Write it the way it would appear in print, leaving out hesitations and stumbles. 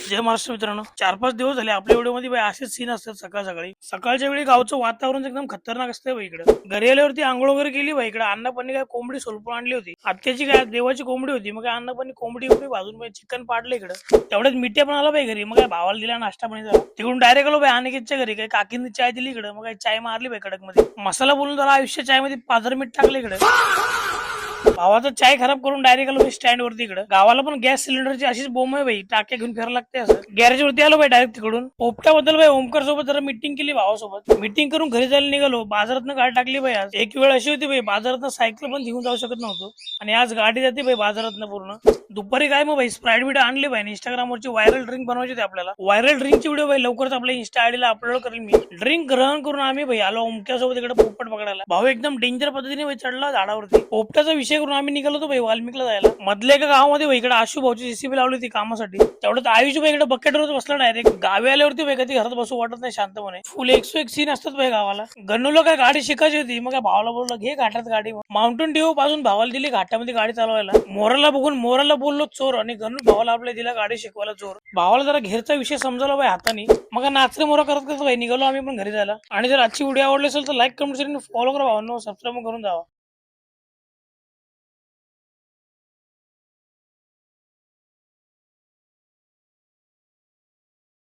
जय महाराष्ट्र मित्रांनो, 4-5 दिवस झाले आपल्या व्हिडिओमध्ये बाई असेच सीन असतात. सकाळ सकाळी सकाळच्या वेळी गावचं वातावरण एकदम खतरनाक असतं बाई. इकडे घरी आल्यावरती आंघोळ वगैरे केली बाई. इकडे अण्णापणी काय कोंबडी सोलपून आणली होती. आत्याची काय देवाची कोंबडी होती. मग काय अण्णापणी कोंबडी एवढी भाजून बाई चिकन पाडलं इकडे. तेवढ्याच मिठ्या पण आला बाई घरी. मग काय भावाला दिला नाश्ता पाणी झाला. तिकडून डायरेक्ट आलो बाई अनिकेतच्या घरी. काय काकींनी चाय दिली इकडे. मग काय चाय मारली बाई कडक मध्ये. मसाला बोलून जरा आयुष्य चाय मध्ये 5 मीठ टाकलं इकडे. भावाचा चाय खराब करून डायरेक्ट आलो स्टँड वरती. इकडे गावाला पण गॅस सिलेंडरची अशीच बोंब आहे बाई. टाक्या घेऊन फिरायला लागते असं. गॅरेज वरती आलो बाई डायरेक्ट तिकडून. पोपट्याबद्दल बाई ओमकार सोबत जरा मिटिंग केली भावासोबत. मिटिंग करून घरी जायला निघालो. बाजारातनं गाडी टाकली बाई. आज एक वेळ अशी होती बाई बाजारातनं सायकल पण घेऊन जाऊ शकत नव्हतो. आणि आज गाडी जाते बाई बाजारातनं पूर्ण. दुपारी काय मग बाई स्प्राईट व्हिडिओ आणली बाई. इंस्टाग्राम वरची व्हायरल ड्रिंक बनवायची होती आपल्याला. व्हायरल ड्रिंकची व्हिडिओ बाई लवकरच आपल्या इंस्टा आयडीला अपलोड करेल मी. ड्रिंक ग्रहण करून आम्ही भाई आलो ओमक्यासोबत इकडे पोपट पकडायला. भाऊ एकदम डेंजर पद्धतीने चढला झाडावरती. पोपटाचा विषय करून आम्ही निघालो होतो भाई वाल्मिकला जायला. मधल्या एका गावामध्ये भाई इकडे आशू भाऊची जेसीबी लावली होती कामासाठी. तेवढं आयुष भाई इकडे बकेटवर बसला डायरेक्ट. गावी आल्यावरती भाई कधी घरात बसू वाटत नाही शांतपणे. फुल 101 सीन असतात भाई गावाला. गन्नूला काय गाडी शिकायची होती. मग काय भावाला बोललो घे घाटात गाडी. माउंटेन ड्यू पासून भावाला दिली घाटामध्ये गाडी चालवायला. मोराला बघून मोराला बोललो चोर आणि गन्नू भावाला आपल्या दिला गाडी शिकवायला चोर. भावाला जरा घेरचा विषय समजवला भाई हाताने. मग नाचरे मोरा करत करत भाई निघालो आम्ही पण घरी जायला. आणि जर आजची व्हिडिओ आवडली असेल तर लाईक कमेंट फॉलो करा भावांनो. सबस्क्राईब करून जावा.